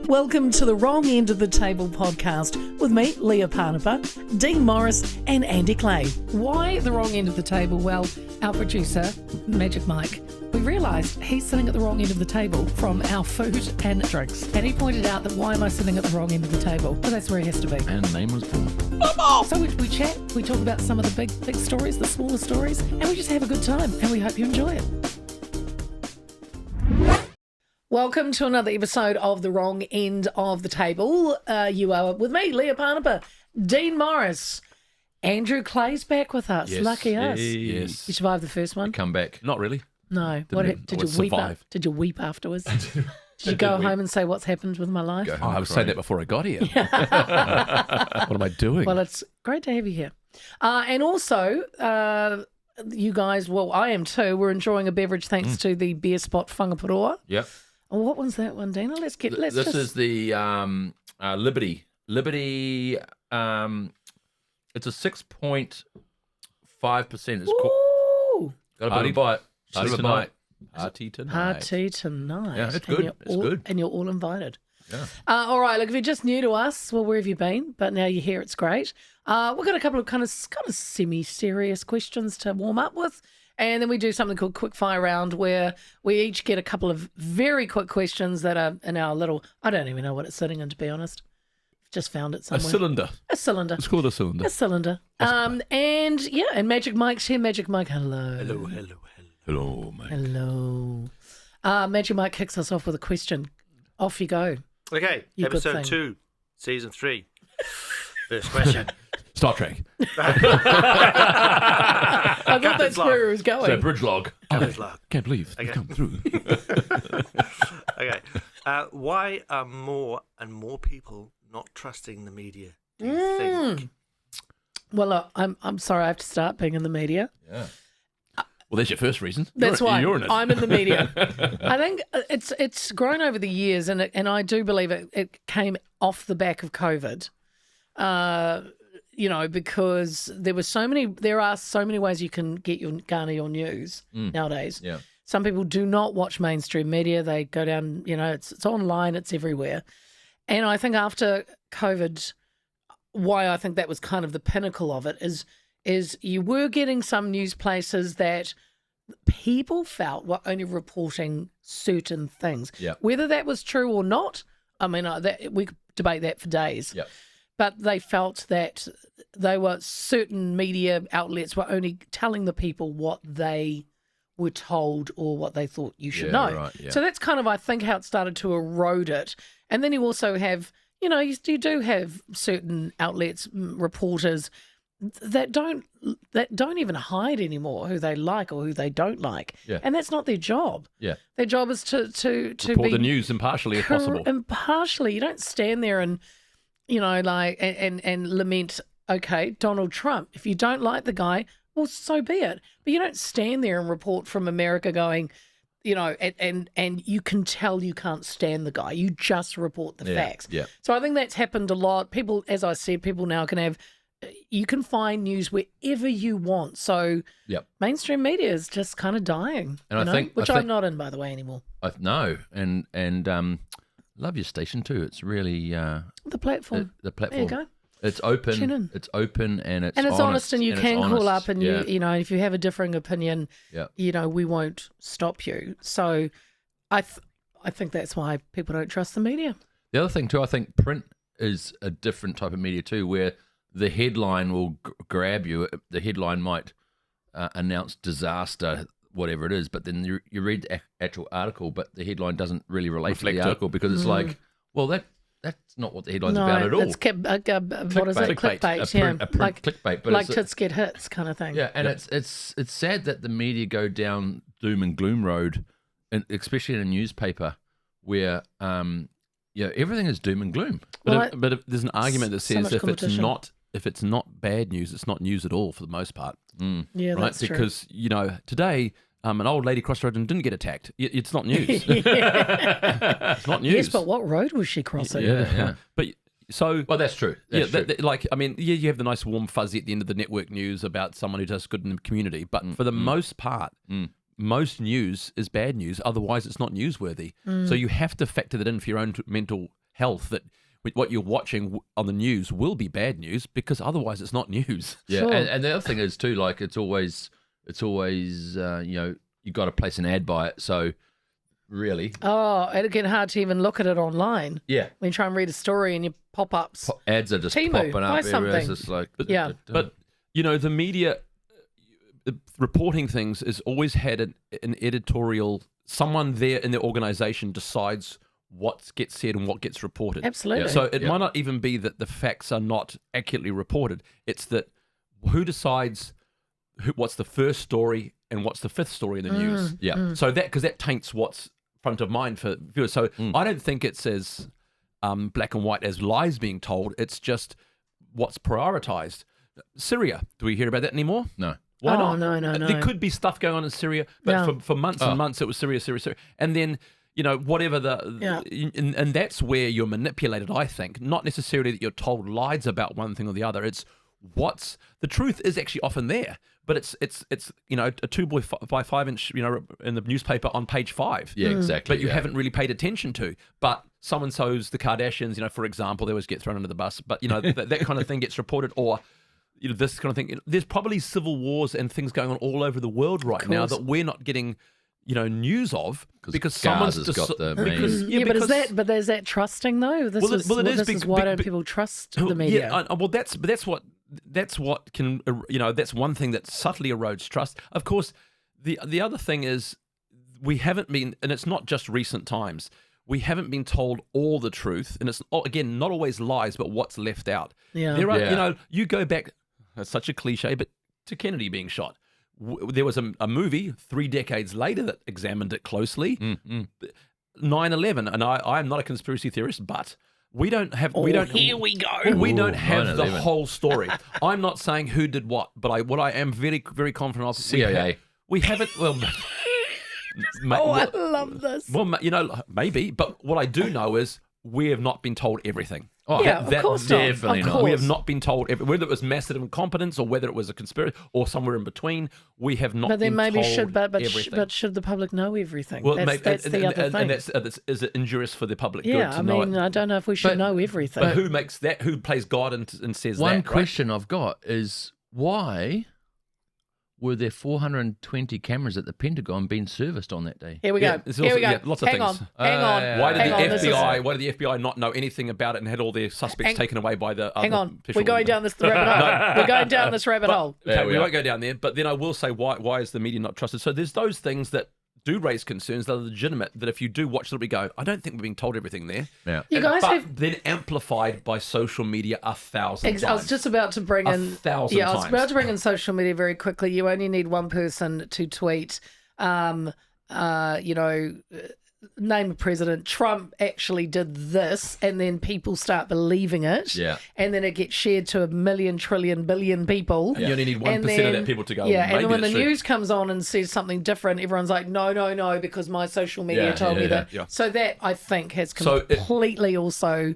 Welcome to the Wrong End of the Table podcast with me, Leah Parnapa, Dean Morris and Andy Clay. Why the wrong end of the table? Well, our producer, Magic Mike, we realised he's sitting at the wrong end of the table from our food and drinks. And he pointed out that why am I sitting at the wrong end of the table? Well, that's where he has to be. And the name was Paul. So we chat, we talk about some of the big stories, the smaller stories, and we just have a good time, and we hope you enjoy it. Welcome to another episode of The Wrong End of the Table. You are with me, Leah Parnapa, Dean Morris. Andrew Clay's back with us. Yes. Lucky us. Yes. You survived the first one? Come back. Not really. No. Did you weep? Did you weep afterwards? Did you go home and say what's happened with my life? I was saying that before I got here. What am I doing? Well, it's great to have you here. And also, you guys, well, I am too. We're enjoying a beverage thanks to the Beer Spot Whangaparoa. Yep. Oh, what one's that one, Dana? This is the Liberty. Liberty, it's a 6.5%. It's Ooh. got a bit of a bite. Party tonight. Party tonight. Yeah, it's good. It's good. And you're all invited. Yeah. All right, look, if you're just new to us, well, where have you been? But now you're here, it's great. We've got a couple of kind of semi-serious questions to warm up with. And then we do something called quick fire round where we each get a couple of very quick questions that are in our little, I don't even know what it's sitting in, to be honest. Just found it somewhere. A cylinder. A cylinder. It's called a cylinder. A cylinder. And Magic Mike's here. Magic Mike, hello. Hello, mate. Hello. Magic Mike kicks us off with a question. Off you go. Okay, You good episode thing. 2, season 3. First question. Star Trek. I thought that's where it was going. So, bridge log. Captain's log. Can't believe Okay. they come through. Okay, why are more and more people not trusting the media, do you think? Well, look, I'm sorry I have to start being in the media. Yeah. Well, there's your first reason. That's why You're in it. I'm in the media. I think it's grown over the years, and I do believe it came off the back of COVID. Because there are so many ways you can garner your news nowadays. Yeah. Some people do not watch mainstream media. They go down, it's online, it's everywhere. And I think after COVID, why I think that was kind of the pinnacle of it is you were getting some news places that people felt were only reporting certain things. Yeah. Whether that was true or not, I mean, we could debate that for days. Yeah. But they felt that certain media outlets were only telling the people what they were told or what they thought you should know. Right, yeah. So that's kind of, I think, how it started to erode it. And then you also have, you do have certain outlets, reporters that don't even hide anymore who they like or who they don't like. Yeah. And that's not their job. Yeah. Their job is to Report be the news impartially if possible. impartially. You don't stand there and and lament, okay, Donald Trump. If you don't like the guy, well, so be it. But you don't stand there and report from America going, and you can tell you can't stand the guy. You just report the facts. Yeah. So I think that's happened a lot. People, as I said, people now you can find news wherever you want. So mainstream media is just kind of dying, And which I'm not in, by the way, anymore. No, and love your station too. It's really The platform. the platform. There you go. It's open. Tune in. It's open and it's honest, and you it's can call honest. up and Yeah. if you have a differing opinion, we won't stop you. So I think that's why people don't trust the media. The other thing too, I think print is a different type of media too, where the headline will grab you. The headline might announce disaster, whatever it is, but then you read the actual article, but the headline doesn't really relate to the article because it's like, well, that's not what the headline's about at all. It's what is it? Clickbait. A print clickbait, but like tits get hits kind of thing. Yeah, and it's sad that the media go down doom and gloom road, and especially in a newspaper where everything is doom and gloom. But if there's an argument that so says much if it's not bad news, it's not news at all for the most part. Yeah, right? that's true. Because today an old lady crossed the road and didn't get attacked. It's not news. It's not news. Yes, but what road was she crossing? Yeah. But so Well, that's true. That's true. you have the nice warm fuzzy at the end of the network news about someone who does good in the community. But for the most part, most news is bad news. Otherwise, it's not newsworthy. So you have to factor that in for your own mental health that what you're watching on the news will be bad news, because otherwise it's not news. Yeah, Sure. and the other thing is too, like it's always you got to place an ad by it. So really, Oh, it'd get hard to even look at it online. yeah, When you try and read a story and your pop-ups. ads are just Temu, popping buy up everywhere. something. It's just like, Yeah. But the media reporting things has always had an editorial. Someone there in the organization decides what gets said and what gets reported. Absolutely. So it might not even be that the facts are not accurately reported. It's that who decides what's the first story and what's the fifth story in the news. yeah, So because that taints what's front of mind for viewers. So I don't think it's as black and white as lies being told. It's just what's prioritized. Syria, do we hear about that anymore? no, Why Oh, not? no. There could be stuff going on in Syria, but Yeah. for months and months it was Syria. And then, whatever and that's where you're manipulated, I think. Not necessarily that you're told lies about one thing or the other. It's the truth is actually often there, but it's a 2x5 in the newspaper on page 5. yeah, exactly. But you yeah. haven't really paid attention to. But so-and-so's the Kardashians, for example, they always get thrown under the bus. But, that kind of thing gets reported, or this kind of thing. There's probably civil wars and things going on all over the world right now course. that we're not getting, news of because someone's Gaza's got the because, main- but is that trusting though? This Well, is, well, it is this big- is why big- don't big- people trust the media? Yeah, well, that's what can that's one thing that subtly erodes trust. Of course, the other thing is we haven't been, and it's not just recent times. We haven't been told all the truth, and it's again not always lies, but what's left out. Yeah. There are, Yeah. you go back. It's such a cliche, but to Kennedy being shot. There was a movie 3 decades later that examined it closely. 9/11, and I'm not a conspiracy theorist, but we don't have. we don't. Here we go. We don't Ooh, have the 9/11. whole story. I'm not saying who did what, but what I am very, very confident of. CIA. We haven't. Well, Oh, I love this. well, maybe. But what I do know is we have not been told everything. Oh, Yeah, of course not. definitely Of not. course. We have not been told whether it was massive incompetence or whether it was a conspiracy or somewhere in between. We have not. But then been maybe told should everything. but should the public know everything? Well, that's the other thing. and is it injurious for the public good Yeah, to I know mean, it? I don't know if we should But- know everything. But who makes that? Who plays God and says One that? question I've got is why were there 420 cameras at the Pentagon being serviced on that day? Here we go. Yeah, there's Here we also- go. yeah, lots of hang things. on. Hang on. yeah, Why did Hang the on, this is- FBI? Why did the FBI not know anything about it and had all their suspects Hang- taken away by the? Hang other on. official We're going down this rabbit hole. We're going down this rabbit hole. Okay, There we we are. won't go down there. But then I will say why is the media not trusted? So there's those things that do raise concerns that are legitimate. That if you do watch it, we go, I don't think we're being told everything there. Yeah. You guys but have. then amplified by social media 1,000 times. I was just about to bring in 1,000 Yeah, I was times. about to bring in social media very quickly. You only need one person to tweet. Name a president. Trump actually did this, and then people start believing it. Yeah. And then it gets shared to 1,000,000,000,000,000,000,000 billion people. And you only need 1% of that people to go, Yeah, maybe and then when the that's true. news comes on and says something different, everyone's like, no, because my social media Yeah, told me yeah, that. yeah. So that, I think, has So it- completely also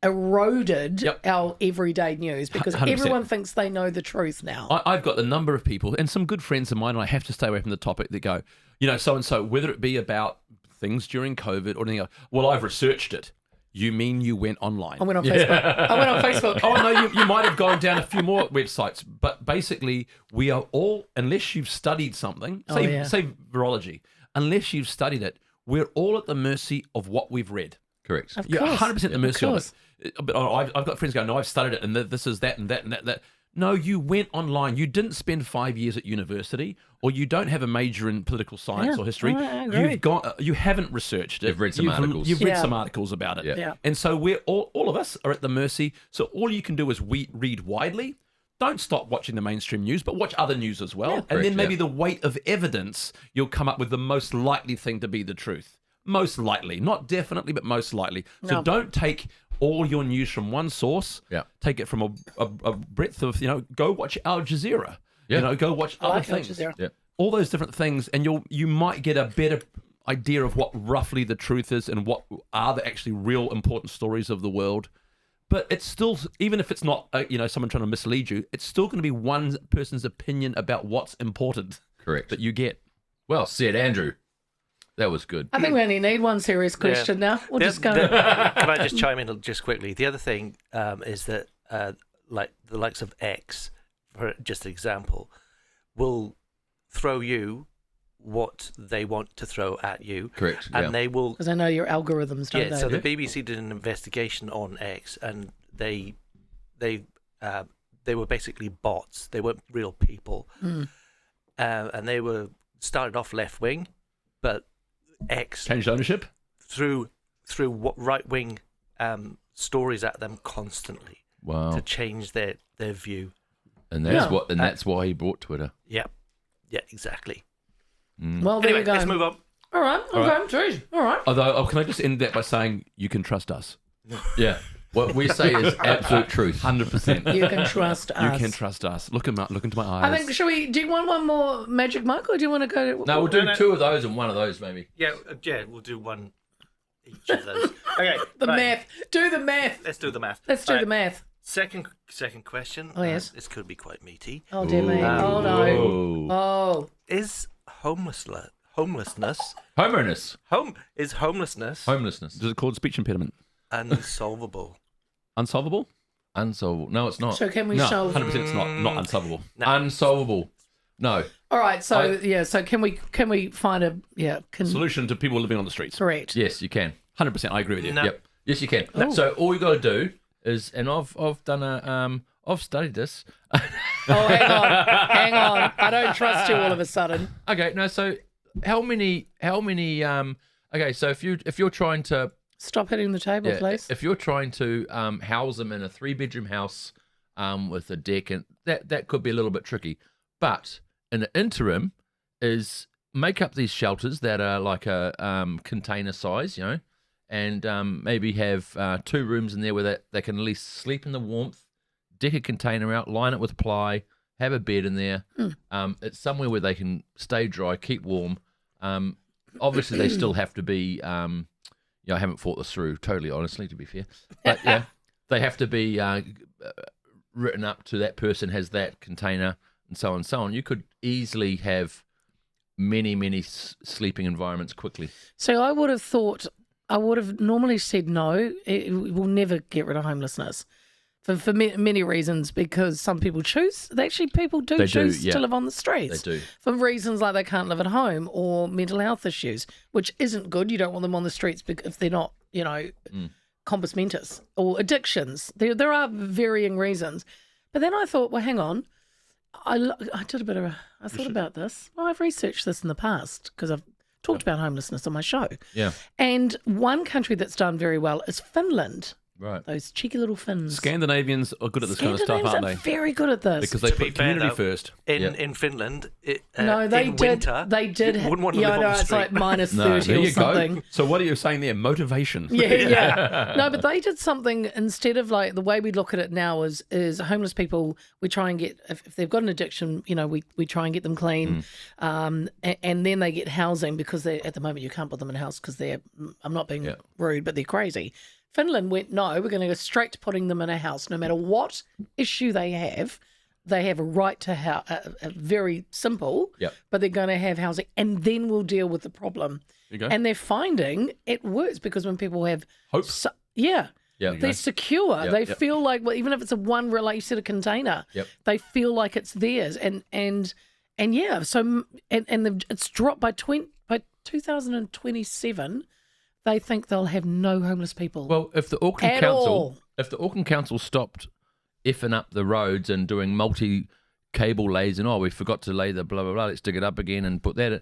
eroded Yep. our everyday news because 100%. everyone thinks they know the truth now. I've got a number of people and some good friends of mine, and I have to stay away from the topic, that go, so-and-so, whether it be about things during COVID or anything else, well, I've researched it. You mean you went online? I went on Facebook. I went on Facebook. Oh, no, you might have gone down a few more websites, but basically we are all, unless you've studied something, say virology, unless you've studied it, we're all at the mercy of what we've read. Correct. Of You're course. 100% at the mercy of course. it. But I've got friends going, no, I've studied it, and this is that and that and that. No, you went online. You didn't spend 5 years at university, or you don't have a major in political science Yeah, or history. I agree. You haven't researched it. You've read some articles. You've read Yeah. some articles about it. Yeah. And so we're all of us are at the mercy. So all you can do is read widely. Don't stop watching the mainstream news, but watch other news as well. And then correct, maybe yeah. the weight of evidence, you'll come up with the most likely thing to be the truth. Most likely. Not definitely, but most likely. So No. don't take all your news from one source. Yeah. Take it from a breadth of, go watch Al Jazeera. Yeah. Go watch I other like Al things. Jazeera. Yeah. All those different things, and you might get a better idea of what roughly the truth is and what are the actually real important stories of the world. But it's still, even if it's not, someone trying to mislead you, it's still going to be one person's opinion about what's important Correct. that you get. Well said, Andrew. That was good. I think we only need one serious question now. We'll just go. Can I just chime in just quickly? The other thing is that, like the likes of X, for just an example, will throw you what they want to throw at you. Correct. And yeah. they will. Because I know your algorithms, don't they? So the BBC did an investigation on X, and they were basically bots. They weren't real people, and they were started off left wing, but X Changed ownership? threw what right wing stories at them constantly Wow. to change their view. And that's Yeah. that's why he bought Twitter. Yeah, exactly. Well, there Anyway, you go. let's move on. All right. Okay. Geez. All right. Although, can I just end that by saying you can trust us? Yeah. What we say is absolute truth. 100%. You can trust us. You can trust us. Look into my eyes. I think, do you want one more Magic Mike, or do you want to go? No, we'll do two of those and one of those maybe. Yeah, we'll do one each of those. Okay, The right. math. Do the math. Let's do the math. Let's do Right, the math. Second question. Oh, yes. This could be quite meaty. Oh, dear me. Oh, no. Whoa. Oh. Is homelessness Homelessness. Homelessness. Is it called speech impediment? unsolvable? Unsolvable? Unsolvable. No, it's not. So can we No, solve? 100% it's not unsolvable. No. Unsolvable. No. All right. So So can we find a Solution to people living on the streets. correct? Yes, you can. 100%. I agree with you. No. Yep. Yes, you can. Oh. So all you got to do is, and I've done a I've studied this. Oh, hang on. I don't trust you all of a sudden. Okay, no. So how many? Okay, so if you're trying to Stop hitting the table, please. if you're trying to house them in a 3-bedroom house with a deck, and that could be a little bit tricky. But in the interim, is make up these shelters that are like a container size, and maybe have 2 rooms in there where they can at least sleep in the warmth, deck a container out, line it with ply, have a bed in there. It's somewhere where they can stay dry, keep warm. Obviously, they still have to be. I haven't thought this through totally, honestly, to be fair. But yeah, they have to be written up to that person has that container and so on and so on. You could easily have many sleeping environments quickly. So I would have normally said no. We'll never get rid of homelessness for many reasons, because some people choose. People do choose to live on the streets. They do. For reasons like they can't live at home or mental health issues, which isn't good. You don't want them on the streets if they're not, compos mentis or addictions. There are varying reasons. But then I thought, well, hang on. I thought about this. Well, I've researched this in the past because I've talked about homelessness on my show. Yeah. And one country that's done very well is Finland. Right. Those cheeky little Finns. Scandinavians are good at this kind of stuff, aren't they? Very good at this. Because they To be put fair, community though, first. In Finland, no, they in did. winter, They did. you wouldn't want to yeah, live I know on the it's street. like minus No, 30 there or you go. something. So what are you saying there? Motivation. Yeah. No, but they did something instead of like the way we look at it now is homeless people. We try and get if they've got an addiction, we try and get them clean, and then they get housing because they at the moment you can't put them in a house because they're. I'm not being rude, but they're crazy. Finland went, no, we're going to go straight to putting them in a house. No matter what issue they have a right to very simple, but they're going to have housing, and then we'll deal with the problem. There you go. And they're finding it works because when people have Hope. they're secure. Yep, They yep. feel like, well, even if it's like you said, a container, they feel like it's theirs. And yeah, so it's dropped by 2027. They think they'll have no homeless people. Well, if the Auckland At Council, all. if the Auckland Council stopped effing up the roads and doing multi-cable lays and we forgot to lay the blah blah blah, let's dig it up again and put that in.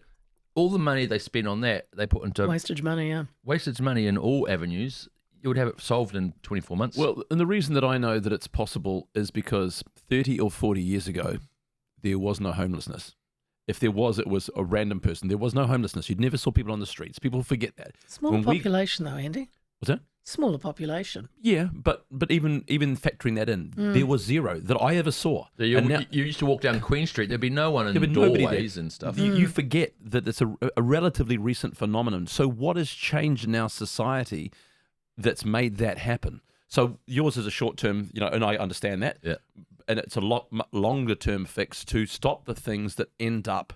All the money they spend on that, they put into Wastage money, yeah. wastage money in all avenues. You would have it solved in 24 months. Well, and the reason that I know that it's possible is because 30 or 40 years ago, there was no homelessness. If there was, it was a random person. There was no homelessness. You never saw people on the streets. People forget that. Smaller population, though, Andy. What's that? Smaller population. Yeah, but even factoring that in, there was zero that I ever saw. So you, And now- you used to walk down Queen Street, there'd be no one in There'd be nobody doorways there. and stuff. You forget that it's a relatively recent phenomenon. So what has changed in our society that's made that happen? So yours is a short term, and I understand that. Yeah. And it's a lot longer term fix to stop the things that end up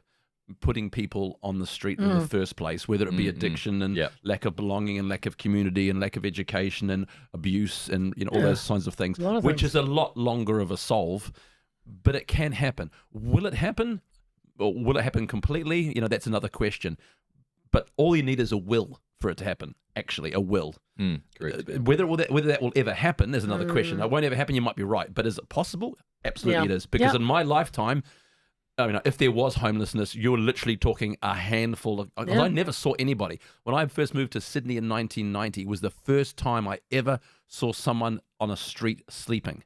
putting people on the street in the first place, whether it be addiction and lack of belonging and lack of community and lack of education and abuse and all those kinds of things, which is a lot longer of a solve, but it can happen. Will it happen? Or will it happen completely? That's another question. But all you need is a will for it to happen. Actually, a will. Correct. Whether that will ever happen is another question. It won't ever happen. You might be right, but is it possible? Absolutely, it is. Because in my lifetime, if there was homelessness, you're literally talking a handful of. I never saw anybody. When I first moved to Sydney in 1990, was the first time I ever saw someone on a street sleeping,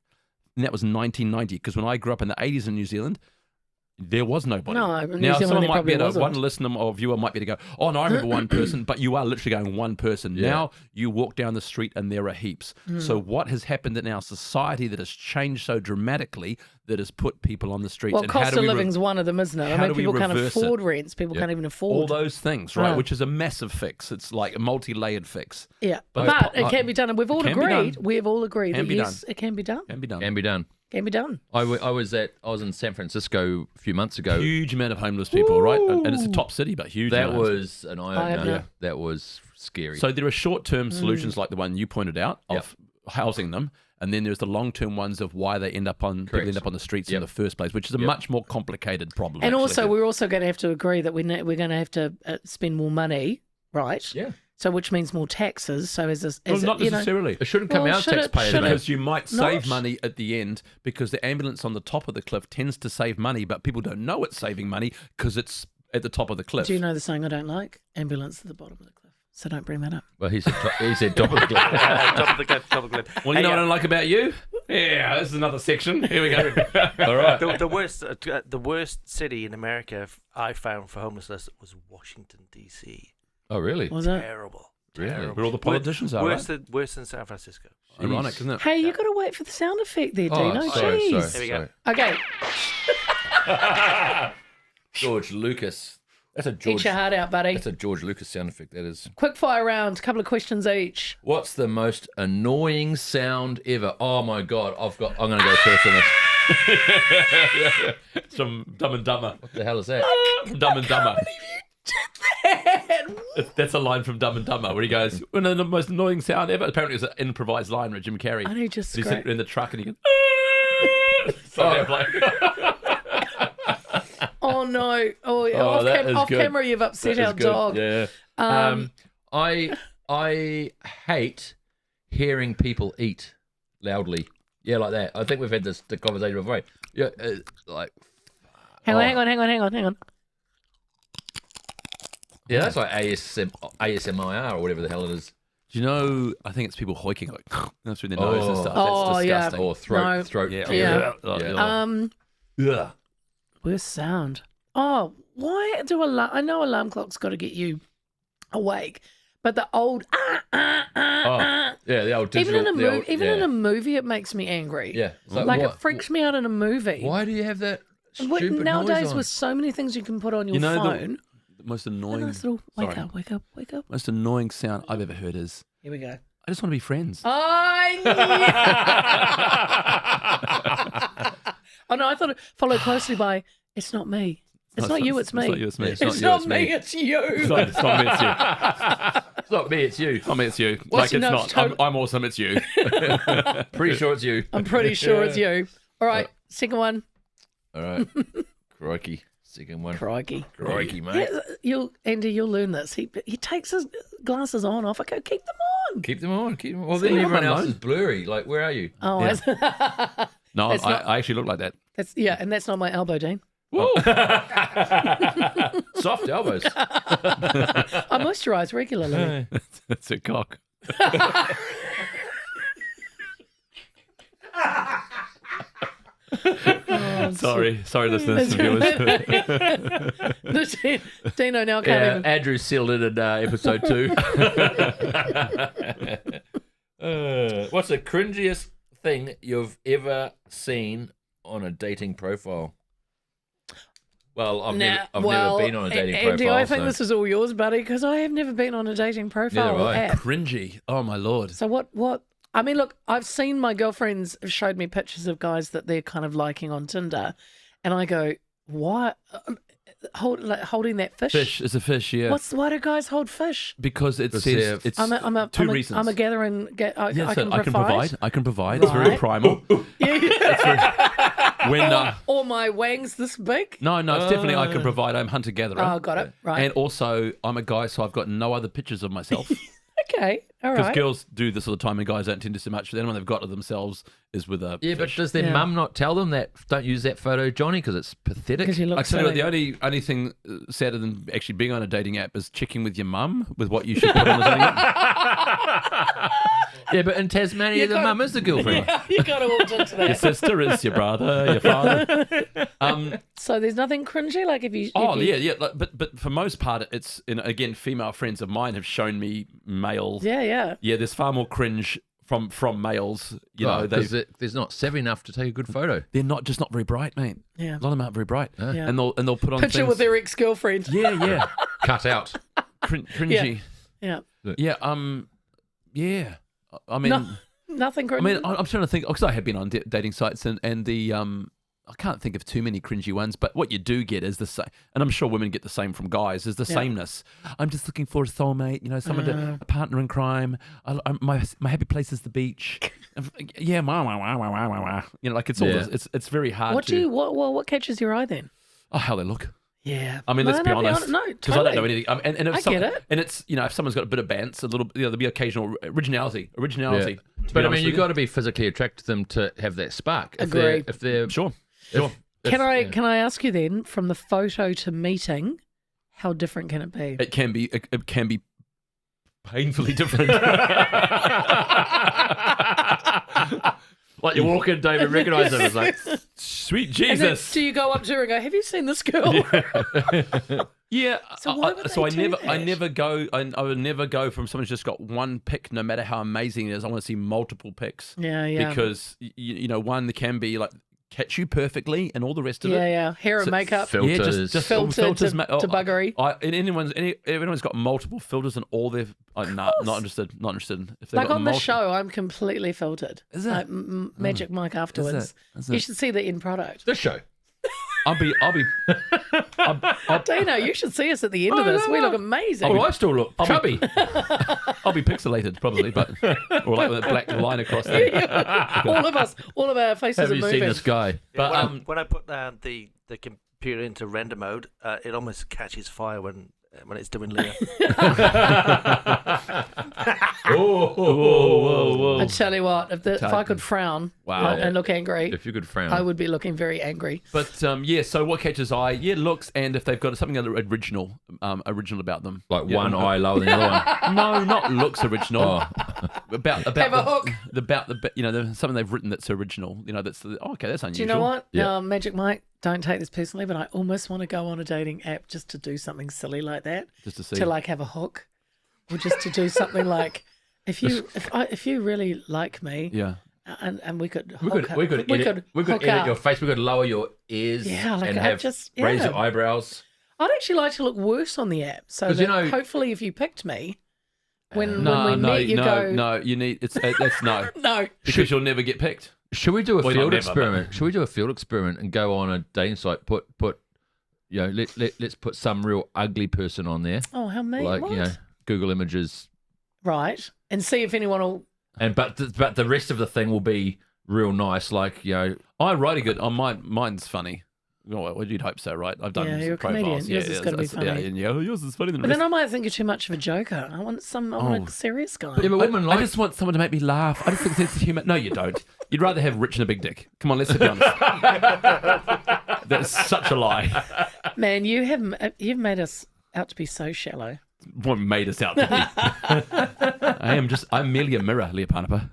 and that was 1990. Because when I grew up in the 80s in New Zealand, there was nobody. No, now someone might be able to, one listener or viewer might be able to go, oh no, I remember one person, but you are literally going one person. Now you walk down the street and there are heaps. So what has happened in our society that has changed so dramatically that has put people on the streets? Well, and cost of living's one of them, isn't it? I mean, people can't afford rents. People can't even afford all those things, right? Which is a massive fix. It's like a multi-layered fix. Yeah, but it can be done, and we've all agreed. We've all agreed that yes, it can be done. Can be done. Can be done. Can be done. I was in San Francisco a few months ago. Huge amount of homeless people, right? And it's a top city, but huge. That was an eye-opener. Yeah. That was scary. So there are short-term solutions like the one you pointed out of housing them, and then there's the long-term ones of why they end up on the streets in the first place, which is a much more complicated problem. And also, we're also going to have to agree that we're going to have to spend more money, right? Yeah. So which means more taxes. So not necessarily. It shouldn't come out taxpayers. Because you might save money at the end because the ambulance on the top of the cliff tends to save money, but people don't know it's saving money because it's at the top of the cliff. Do you know the saying I don't like? Ambulance at the bottom of the cliff. So don't bring that up. Well, he said top of the cliff. Top of the cliff, top of the cliff. Well, you know what I don't like about you? Yeah, this is another section. Here we go. All right. The worst city in America I found for homelessness was Washington, D.C. Oh, really? Was it? Terrible. Really? Where all the politicians are, worse right? Worse than San Francisco. Ironic, isn't it? Hey, you got to wait for the sound effect there, Dino. Sorry. Jeez. There we go. Okay. George Lucas. That's a Eat George. your heart out, buddy. That's a George Lucas sound effect. That is. Quick fire round. Couple of questions each. What's the most annoying sound ever? Oh my god! I'm going to go first on this. It's from Dumb and Dumber. What the hell is that? Dumb and Dumber. That's a line from Dumb and Dumber where he goes, "One of the most annoying sound ever." Apparently, it's an improvised line with Jim Carrey. I know, just He's great. in the truck and he goes, Oh no! Oh, that is off good. camera, you've upset That is our good. dog. Yeah. I hate hearing people eat loudly. Yeah, like that. I think we've had the conversation before. Yeah, like. Hang on. Yeah, that's like ASMR or whatever the hell it is. Do you know, I think it's people hoiking like that's through their nose and stuff. Oh, That's yeah. disgusting. Or throat. Yeah. Yeah. Worst sound. Oh, why do I know alarm clocks got to get you awake, but the old Yeah, the old digital. even in a movie, it makes me angry. Yeah. It's Like what? it freaks me out in a movie. Why do you have that stupid Nowadays, noise on? with so many things you can put on your phone. The most A annoying, nice little wake up. most annoying sound I've ever heard is, Here we go. I just want to be friends. Oh no, I thought it followed closely by it's not me. It's not you, it's me. It's not you, it's me. It's not me, it's you. It's not me, it's you. It's not me, it's you. It's not me, it's you. What's Like, your it's nose? not. I'm awesome, it's you. Pretty sure it's you. I'm pretty sure it's you. All right, second one. All right. Crikey. Second one. Crikey. Crikey, mate. Andy, you'll learn this. He takes his glasses on, off. I go, keep them on. Keep them on. Well, then everyone else is blurry. Like, where are you? Oh, Yeah. No, It's not- I actually look like that. and that's not my elbow, Dean. Soft elbows. I moisturise regularly. That's a cock. Sorry, listeners and viewers. Dino now can't even. Andrew sealed it in episode 2. What's the cringiest thing you've ever seen on a dating profile? Well, I've never been on a dating Andy, profile. I think this is all yours, buddy, because I have never been on a dating profile Neither have I. app. Cringy. Oh my lord. So what? I mean, look, I've seen my girlfriends have showed me pictures of guys that they're kind of liking on Tinder, and I go, "What?" holding that fish? Fish is a fish, yeah. Why do guys hold fish? Because it Because says it's two reasons. I'm a gathering. I can provide. I can provide. It's very Right. primal. When or my wang's this big. no, it's definitely I can provide. I'm hunter gatherer. Oh, got it. Right. And also, I'm a guy, so I've got no other pictures of myself. Okay. All Because right. girls do this all the time, and guys don't tend to so much. The only one they've got of themselves is with a Yeah, but fish. does their Yeah. mum not tell them that don't use that photo, Johnny, because it's pathetic? Because you look I tell you what, silly. the only thing sadder than actually being on a dating app is checking with your mum with what you should put on a dating app. Yeah, but in Tasmania, the mum is the girlfriend. You got to walk into Your that. sister is your brother, your father. So there's nothing cringy, like if you. Oh if you, yeah. But for most part, it's again, female friends of mine have shown me male. Yeah. Yeah, there's far more cringe from males. You know, because there's not savvy enough to take a good photo. they're not very bright, mate. Yeah. A lot of them aren't very bright. Yeah. And they'll put on Picture things. with their ex-girlfriend. Yeah. Cut out. Cringy. Yeah. Yeah. Yeah. I mean. No, nothing cringy. I mean, I'm trying to think because I have been on dating sites and the I can't think of too many cringy ones, but what you do get is the same, and I'm sure women get the same from guys, is the sameness. I'm just looking for a soulmate, someone a partner in crime. My happy place is the beach. Yeah, like it's all this, it's very hard. What catches your eye then? Oh, how they look. Yeah. I mean, let's be honest. No, because I don't know anything. And if I get it. And it's if someone's got a bit of bants, a little, there'll be occasional originality. Yeah. But I mean, you've got to be physically attracted to them to have that spark. Agree. If they're Sure. Can I ask you then, from the photo to meeting, how different can it be? It can be painfully different. like you walk in, David, recognise them. It's like, Sweet And then Jesus. do you go up to her and go, "Have you seen this girl?" Yeah. So why would so they I do never, I that? never go. I would never go from someone's just got one pic, no matter how amazing it is. I want to see multiple pics. Yeah. Because one that can be like catch you perfectly, and all the rest of it. Yeah. Hair and So- makeup, filters. Yeah, just filtered filters, to buggery. Everyone's got multiple filters and all their. Not interested. Not interested. If they've Like got on the multiple- show, I'm completely filtered. Is it? Like Magic Mike afterwards. Is You it? should see the end product. this show. I'll be. Dino, you should see us at the end of this. We look amazing. Oh, I still look chubby. I'll be pixelated probably, but or like with a black line across there. all of our faces Have are you moving. seen this guy? But when I put the computer into render mode, it almost catches fire when it's doing Leah. Whoa. I tell you what, if I could frown and look angry, If you could frown. I would be looking very angry. But so what catches eye? Yeah, looks, and if they've got something original about them, Like one eye lower than the other one. No, not looks original. About Have a hook. something they've written that's original. That's okay. That's unusual. Do you know what? Yeah. Magic Mike, don't take this personally, but I almost want to go on a dating app just to do something silly like that. Just to see. To like have a hook. Or just to do something like if you really like me, Yeah. and we could We could edit hook up. your face. We could lower your ears. Yeah, like and I have just- raise yeah. your eyebrows. I'd actually like to look worse on the app, so 'Cause, that hopefully if you picked me, when we No, meet, you go no. You need that's no no. because you'll never get picked. Should we do a Well, field not never, experiment? Should we do a field experiment and go on a dating site? Put let's put some real ugly person on there, Oh, how mean! like What? Google Images, Right, and see if anyone will. and but the rest of the thing will be real nice, like I writing good. Mine's funny. Well, you'd hope so, right? I've done Yeah, you're a profiles. comedian. Yours is gonna be funny. Yeah, yours is funny than the But rest. then I might think you're too much of a joker. I want a serious guy. Yeah, but women I just want someone to make me laugh. I just think sense of humour. No, you don't. You'd rather have rich and a big dick. Come on, let's be honest. That's such a lie. Man, you've made us out to be so shallow. What made us out to be? I'm merely a mirror, Leah Panapa.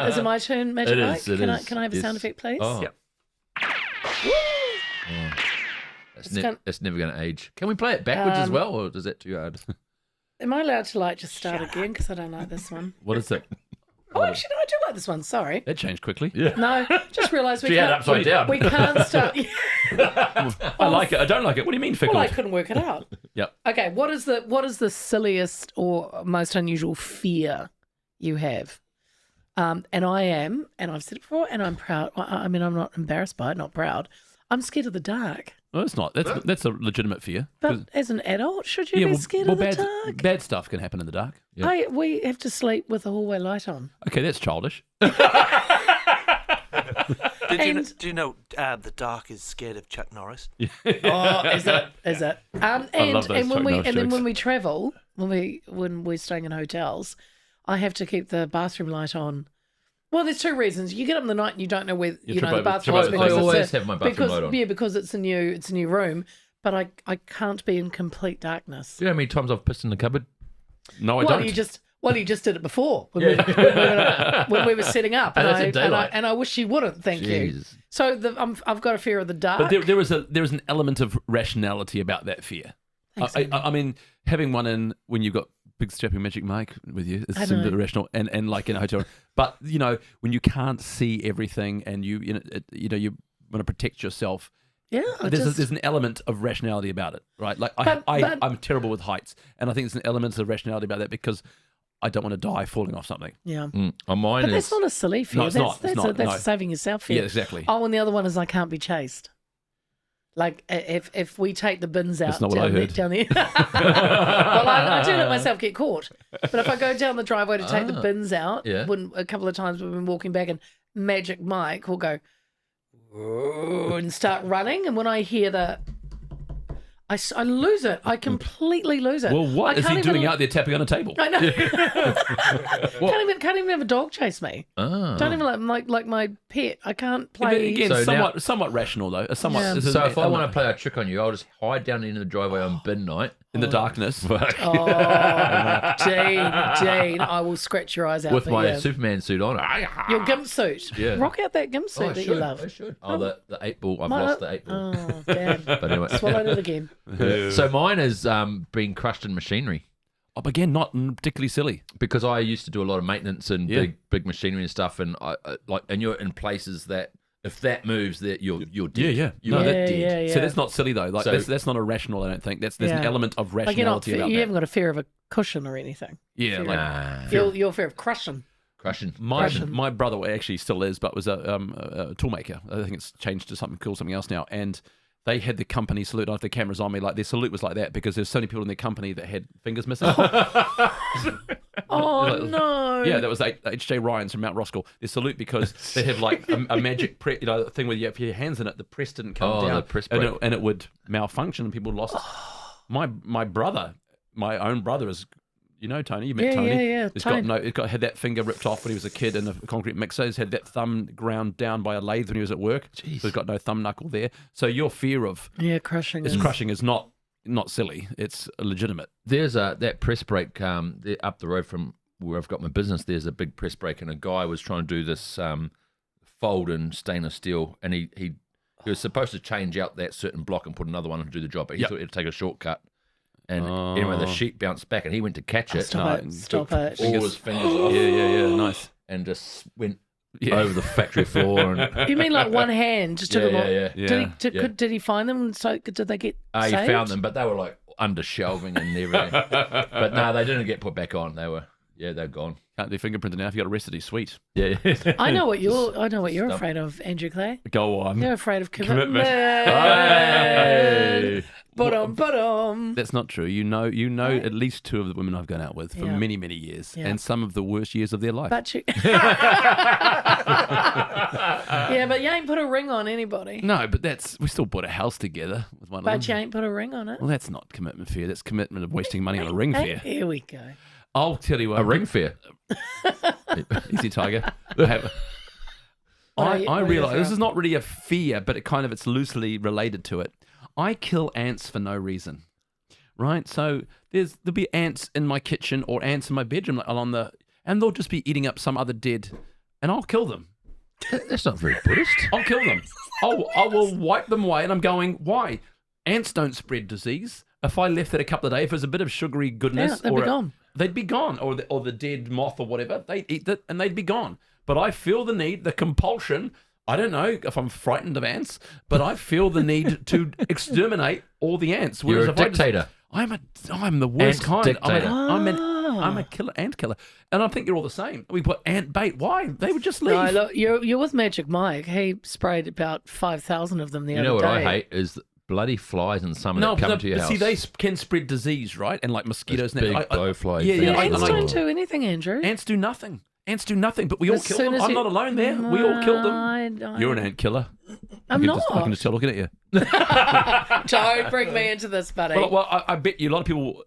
Is it my turn, Magic It Mike? is, it Can is. I have a Yes. sound effect, please? Oh. Yep. It's never going to age. Can we play it backwards as well, or is that too hard? Am I allowed to just start again because I don't like this one? What is it? Oh, actually, no, I do like this one. Sorry. That changed quickly. No, just realised we She had can't. it upside down. We can't start. I like it. I don't like it. What do you mean fickle? Well, I couldn't work it out. Yep. Okay, what is the silliest or most unusual fear you have? And I've said it before, and I'm proud. I mean, I'm not embarrassed by it, not proud. I'm scared of the dark. Well, it's not. That's a legitimate fear. 'Cause- But as an adult, should you be scared of the dark? bad stuff can happen in the dark. Yeah. We have to sleep with the hallway light on. Okay, that's childish. Do you know the dark is scared of Chuck Norris? Oh, is it? And love those Chuck Norris then jokes. when we travel, when we're staying in hotels, I have to keep the bathroom light on. Well, there's two reasons. You get up in the night and you don't know where the bathroom is. I always have my bathroom light on. Yeah, because it's a new room. But I can't be in complete darkness. Do you know how many times I've pissed in the cupboard? No, I don't. You just did it before when we were setting up, And that's in daylight. and I wish you wouldn't. Thank you. Jeez. So I've got a fear of the dark. But there is an element of rationality about that fear. Thanks, I mean, having one in when you've got big strapping Magic Mike with you is I simply know. rational and like in a hotel. But when you can't see everything and you want to protect yourself. Yeah, There's an element of rationality about it, right? Like I'm terrible with heights, and I think there's an element of rationality about that because I don't want to die falling off something. yeah. Mine But is. that's not a silly fear. No, it's not. It's not, That's no. saving yourself fear. Yeah, exactly. Oh, and the other one is I can't be chased. Like if we take the bins out That's not what I heard. down the well, I do let myself get caught. But if I go down the driveway to take the bins out, Yeah. when a couple of times we've been walking back and Magic Mike will go "Whoa," and start running, and when I hear that, I lose it. I completely lose it. Well, what I is can't he even- doing out there tapping on a table? I know. Can't even have a dog chase me. Ah. Don't even like my pet. I can't play. Again, So somewhat rational though. Somewhat. Yeah. This is So an if I want to element play a trick on you, I'll just hide down into the driveway on bin night. in the darkness. Oh, Dean, I will scratch your eyes out With for my you. Superman suit on. Your gimp suit. Yeah. Rock out that gimp suit I that should. you love. I should. Oh, the 8-ball. I've My- lost the 8-ball. Oh, damn. But anyway. Swallowed it again. So mine is being crushed in machinery Oh, but again, not particularly silly. because I used to do a lot of maintenance and Yeah. big machinery and stuff, and and you're in places that if that moves, that you're dead. Yeah. You're No, dead. Yeah. So that's not silly though. Like So- that's not irrational. I don't think. There's an Yeah. element of Like you're not. rationality about You that. haven't got a fear of a cushion or anything. Yeah, like Nah. Your fear of crushing. Crushing. my brother actually still is, but was a tool maker. I think it's changed to something else now. And they had the company salute. I have the cameras on me. Like their salute was like that because there's so many people in their company that had fingers missing. Oh Like- no. Yeah, that was H.J. Ryan's from Mount Roskill. They salute because they have like a magic thing where you have your hands in it. The press didn't come Oh, down, the press and break. it would malfunction, and people lost. My brother, my own brother is. Tony. You met Yeah, Tony. yeah. He's Tony. had that finger ripped off when he was a kid in a concrete mixer. He's had that thumb ground down by a lathe when he was at work. Jeez. So he's got no thumb knuckle there. So your fear of Crushing. crushing is not silly. It's legitimate. There's that press brake there up the road from where I've got my business. There's a big press brake, and a guy was trying to do this fold in stainless steel, and he was supposed to change out that certain block and put another one and do the job, but he Yep. thought he'd take a shortcut. And anyway, the sheet bounced back, and he went to catch it. Stop it. Stop it. All his fingers off, Yeah. Nice. and just went Yeah. over the factory floor. And You mean like one hand just took them off? yeah. Did he find them? So did they get He saved? found them, but they were like under shelving and everything. But no, they didn't get put back on. They're gone. Can't do fingerprinting now. If you got arrested, he's sweet. Yeah. I know what you're Stuff. afraid of, Andrew Clay. Go on. You're afraid of commitment. Hey. But That's not true. You know at least two of the women I've gone out with for Yeah. many, many years, Yeah. and some of the worst years of their life. But you, yeah, but you ain't put a ring on anybody. No, but we still bought a house together with one But of you them. ain't put a ring on it. Well, that's not commitment fear. That's commitment of wasting money on a ring fear. Here we go. I'll tell you what. A ring fair. Easy, Tiger. I What are you realise afraid this of? is not really a fear, but it's loosely related to it. I kill ants for no reason, right? So there'll be ants in my kitchen or ants in my bedroom and they'll just be eating up some other dead, and I'll kill them. That's not very Buddhist. I'll kill them. I will wipe them away, and I'm going, why? Ants don't spread disease. If I left it a couple of days, if there's a bit of sugary goodness, Yeah, they'd be gone. They'd be gone, or the dead moth or whatever. They'd eat it, and they'd be gone. But I feel the need, the compulsion. I don't know if I'm frightened of ants, but I feel the need to exterminate all the ants. You're a if I just- dictator. I'm the worst Ant kind. dictator. I'm a killer, ant killer, and I think you're all the same. We put ant bait. Why? They would just leave. No, look, you're with Magic Mike. He sprayed about 5,000 of them the You other know what day. I hate is bloody flies and some that come to your house. See, they can spread disease, right? And like mosquitoes. Those and big blowflies. Yeah, yeah. Ants I- don't do anything, Andrew. Ants do nothing. Ants do nothing, but we all As kill soon them. as I'm you- not alone there. We all killed them. You're an ant killer. I'm not. I can just tell looking at you. Don't bring me into this, buddy. Well, I bet you a lot of people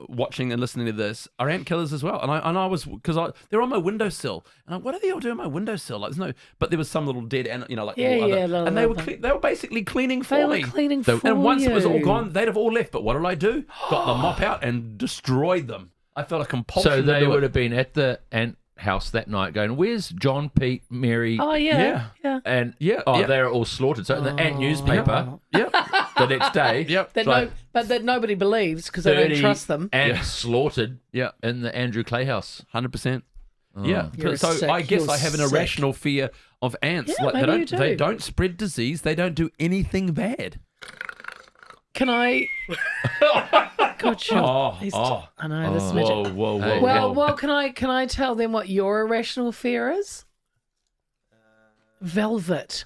watching and listening to this are ant killers as well. And I was, because they're on my windowsill. And what do they all do on my windowsill? Like, there's no, but there was some little dead ant, like Yeah, all yeah, other, and they were basically cleaning for They me. were cleaning for And once it was all you. gone, they'd have all left. But what did I do? Got the mop out and destroyed them. I felt a compulsion. So to they do would it. have been at the ant house that night going, where's John, Pete, Mary? Oh, yeah. And Yeah, oh, yeah. they're all slaughtered. So in the ant newspaper Yep. the next day, Yep. That it's like but that nobody believes because they don't 30 trust them. ants slaughtered Yeah. in the Andrew Clay house. 100%. Yeah. You're So sick, I guess you're I have an sick. irrational fear of ants. Yeah, Like maybe you they do. don't spread disease. They don't do anything bad. Can I? God, sure. I know this magic. Whoa. Hey, Well, can I tell them what your irrational fear is? Velvet.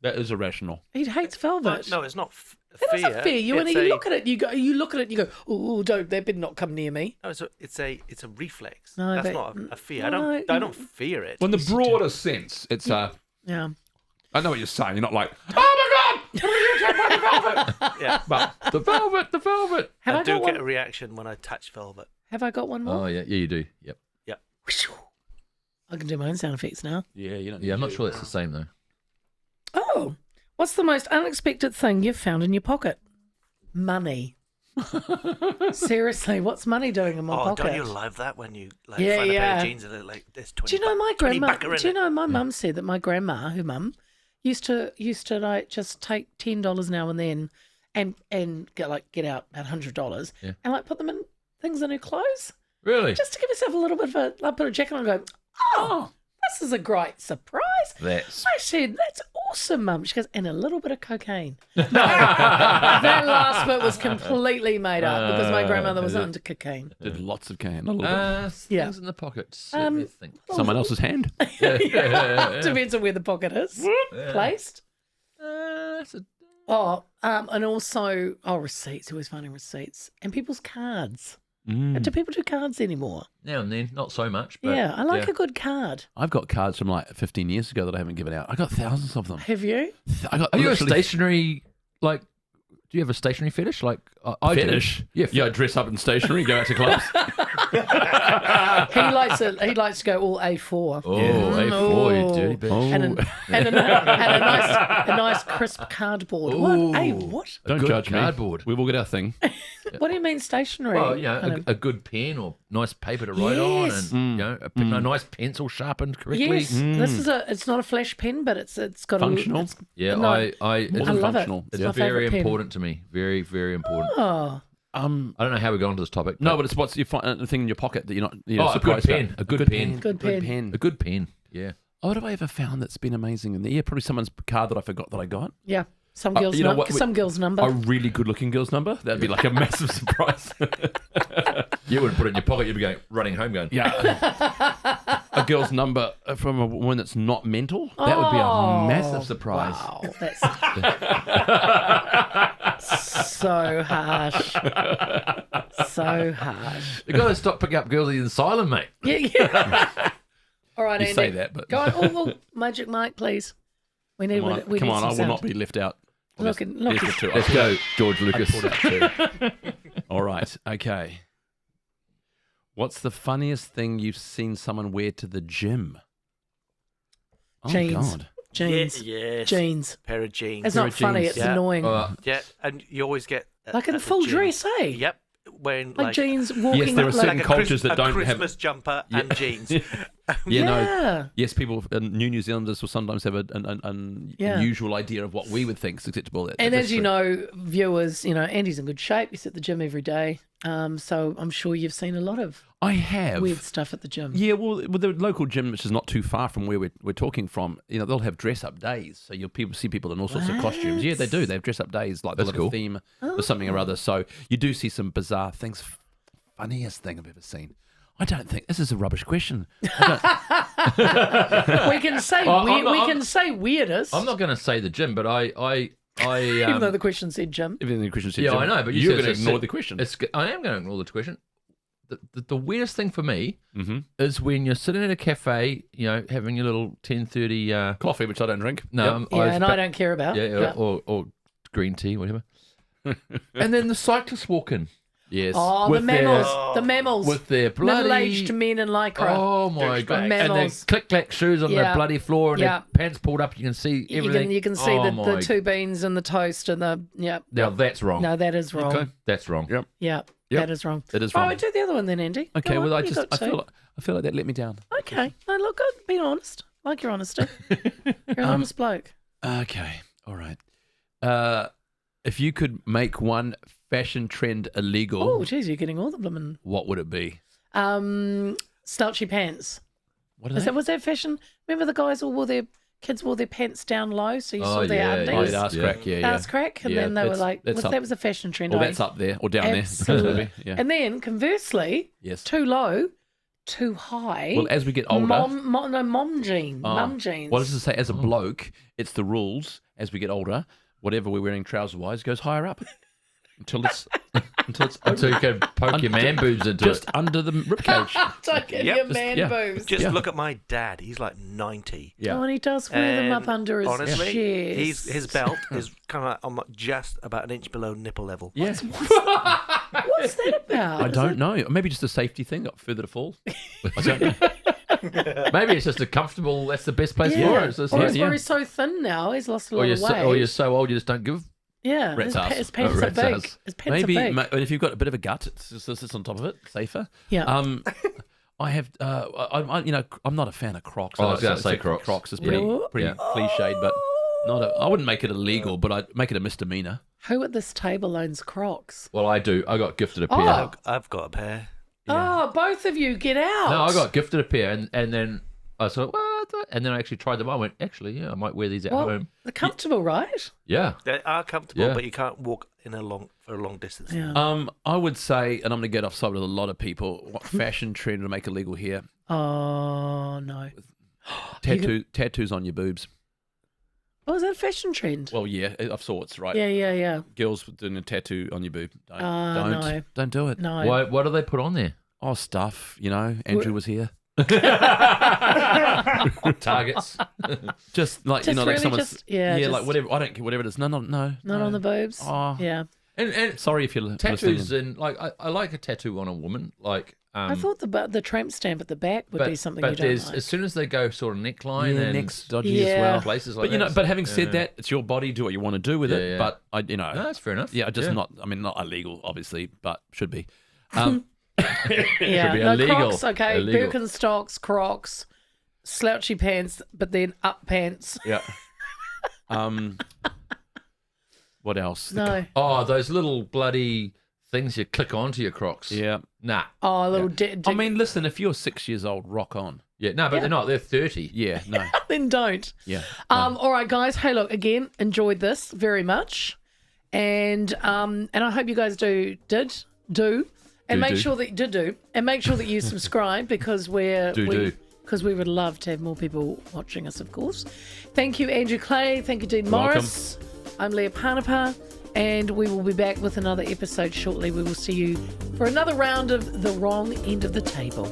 That is irrational. He hates velvet. No, it's not It fear. isn't fear. You look at it. You look at it. You go, oh, don't. They better not come near me. No, it's a reflex. No, That's but- not a fear. no, I don't fear it. Well, in the broader sense, it's Yeah. I know what you're saying. You're not like, oh my god, what are you talking about the velvet? Yeah, But the velvet. Have I I do got get one? a reaction when I touch velvet. Have I got one more? Oh, yeah, you do. Yep. I can do my own sound effects now. Yeah, you don't. Yeah, I'm not sure that's the same, though. Oh, what's the most unexpected thing you've found in your pocket? Money. Seriously, what's money doing in my pocket? Don't you love that when you find a pair of jeans and they're like this 20? Do you know my 20 grandma? bucker in Do you it? know my mum said that my grandma, her mum, used to like just take $10 now and then, and get out about $100, Yeah. and like put them in things in her clothes, Really? just to give herself a little bit of a like put a jacket on and go, oh, this is a great surprise. That's I said, that's awesome, Mum. She goes, and a little bit of cocaine. No, that last bit was completely made up because my grandmother was into cocaine. Did lots of can, a little bit. Yeah. things in the pockets. Let me think. Someone else's hand. Depends on where the pocket is placed. That's a- And also, receipts. Always finding receipts and people's cards. Do people do cards anymore? now and then, not so much. But Yeah, I like a good card. I've got cards from like 15 years ago that I haven't given out. I got thousands of them. Have you? I got Are you a literally- stationary, like, do you have a stationary fetish? Like, I do. fetish? Yeah, Yeah, I dress up in stationery, go out to clubs. He likes to go all A4. Oh, A4, you dirty bitch. Oh. And a nice crisp cardboard. What? Hey, what? Don't good judge me. cardboard. We will get our thing. What do you mean stationary? Well, you know, Kind of- a good pen or nice paper to write on, Yes. and you know, a nice pencil sharpened correctly. yes, this is it's not a flash pen, but it's got Functional. It's, Yeah, No, I More I than love functional. it. it's my very favourite pen. important to me. Very, very important. Oh, I don't know how we got onto this topic. No, but it's what's you find the thing in your pocket that you're not. Oh, a good surprised pen. about. A good pen. Good pen. a good pen. Yeah. Oh, what have I ever found that's been amazing in there? Yeah, probably someone's card that I forgot that I got. yeah. Some girl's you know what? some girl's number. A really good-looking girl's number. That'd be like a massive surprise. You wouldn't put it in your pocket. You'd be going running home, going. Yeah. A girl's number from a woman that's not mental. That would be a massive surprise. Wow, that's so harsh. So harsh. You got to stop picking up girls in the asylum, mate. Yeah. All right, You Andy. say that, but Go on. Oh, Magic Mike, please. We need. come on, we come need on, some I will sound. not be left out. Look, There's look. the two. Let's go, George Lucas. I pulled out two. All right, okay. What's the funniest thing you've seen someone wear to the gym? Oh, Jeans. God. Jeans. Yes. Jeans. Pair of jeans. It's Pair not of funny. jeans. It's Yeah. annoying. Yeah, and you always get like in at the full gym. dress, eh? Yep, wearing Like jeans walking. Yes, there are like, certain a cultures that a don't have- Christmas jumper and jeans. Yeah, no. Yeah. Yes, people, New Zealanders will sometimes have an Yeah. unusual idea of what we would think is acceptable. And That's as you true. know, viewers, Andy's in good shape. He's at the gym every day. So I'm sure you've seen a lot of I have. weird stuff at the gym. Yeah, well, with the local gym, which is not too far from where we're talking from, they'll have dress up days. So you'll see people in all sorts of costumes. Yeah, they do. They have dress up days, like That's they'll have a cool. theme or something or other. So you do see some bizarre things. Funniest thing I've ever seen. I don't think this is a rubbish question. We can say Well, I'm not- we can say weirdest. I'm not going to say the gym, but I Even though the question said Jim. Everything the question said. Yeah, Jim, I know, but you're said going to it's- ignore the question. I am going to ignore the question. The weirdest thing for me is when you're sitting at a cafe, having your little 10:30 Coffee, which I don't drink. No, I don't care about. Yeah, or green tea, whatever. And then the cyclists walk in. Yes. Oh, With the their- mammals. The mammals. With their bloody Middle-aged men in lycra. Oh my god! And their Mammals. click-clack shoes on Yeah. the bloody floor, and Yeah. their pants pulled up. You can see everything. You can see Oh the my- two beans and the toast and the Now that's wrong. No, that is wrong. Okay. That's wrong. Yep. Yeah, Yep. that is wrong. It is Oh, wrong. I do the other one then, Andy. Okay, Go well, on, I you got two. feel like that let me down. Okay, no, look good. Being honest, like your honesty. You're an honest bloke. Okay, all right. If you could make one fashion trend illegal, Oh, geez, you're getting all the blooming what would it be? slouchy pants. What are they? Was that fashion? Remember the guys all wore their kids wore their pants down low, so you saw their yeah, undies. Oh, yes. the ass crack, yeah. Ass crack, and Yeah, then they were that's- like, that's up. that was a fashion trend. Well, eh? that's up there or down Absolutely. there. Yeah. And then conversely, Yes. too low, too high. Well, as we get older, mom jeans. Oh. Mum jeans. Well, let's just say, as a bloke, it's the rules. As we get older, whatever we're wearing trouser-wise goes higher up until it's Until you can poke your man boobs into just it. under the ribcage. Don't get Yep. your Just- man yeah. boobs. Just Yeah. look at my dad. He's like 90. Oh, and he does wear them up And under his honestly, chest. his belt is kind of just about an inch below nipple level. Yeah, What's that about? I don't know. Maybe just a safety thing, up further to fall. I don't know. Maybe it's just a comfortable. That's the best place Yeah. for it. It's just Or like- he's so thin now, he's lost a lot of weight. or you're so old you just don't give. Yeah, Rat's ass. his pants are Rat's big. ass. His pants Maybe, are big. but if you've got a bit of a gut, it's just sits on top of it, safer. Yeah. I have, I'm not a fan of Crocs. Oh, I was gonna So say Crocs. Crocs is Yeah. pretty Yeah. cliched, but I wouldn't make it illegal, but I'd make it a misdemeanor. Who at this table owns Crocs? Well, I do. I got gifted a pair. Oh. I've got a pair. Oh, both of you, get out. No, I got gifted a pair, and then I thought, what? And then I actually tried them on. I went, actually, yeah, I might wear these at Well, home. they're comfortable, right? Yeah. They are comfortable, Yeah. but you can't walk for a long distance. Yeah. I would say, and I'm going to get offside with a lot of people, what fashion trend to make illegal here? Oh, no. Tattoos on your boobs. Oh, is that a fashion trend? Well, yeah, of sorts, right? Yeah. Girls doing a tattoo on your boob. Don't No. don't do it. No. What do they put on there? Oh, stuff. Andrew was here. Targets. Just like Just like really someone's just- yeah, like just- whatever. I don't care whatever it is. No. Not on the boobs? Oh. Yeah. And Sorry if you're tattoos listening. and like I like a tattoo on a woman. Like I thought the tramp stamp at the back would be something you don't there's like. as soon as they go sort of neckline Yeah, and neck's dodgy Yeah. as well. places like But that. but having said that, it's your body. Do what you want to do with it. Yeah. But no, that's fair enough. yeah, just Yeah. not. I mean, not illegal, obviously, but should be. Yeah, Should be no illegal. Crocs. Okay, Illegal. Birkenstocks, Crocs, slouchy pants, but then up pants. Yeah. What else? No. Oh, those little bloody things you click onto your Crocs. Yeah. Nah. Oh, a little. I mean, listen. If you're 6 years old, rock on. Yeah. No, but they're not. They're 30. Yeah. No. then don't. Yeah. All right, guys. Hey, look again. Enjoyed this very much, and I hope you guys do, and make sure that you subscribe because because we would love to have more people watching us, of course. Thank you, Andrew Clay. Thank you, Dean Morris. I'm Leah Panapa, and we will be back with another episode shortly. We will see you for another round of The Wrong End of the Table.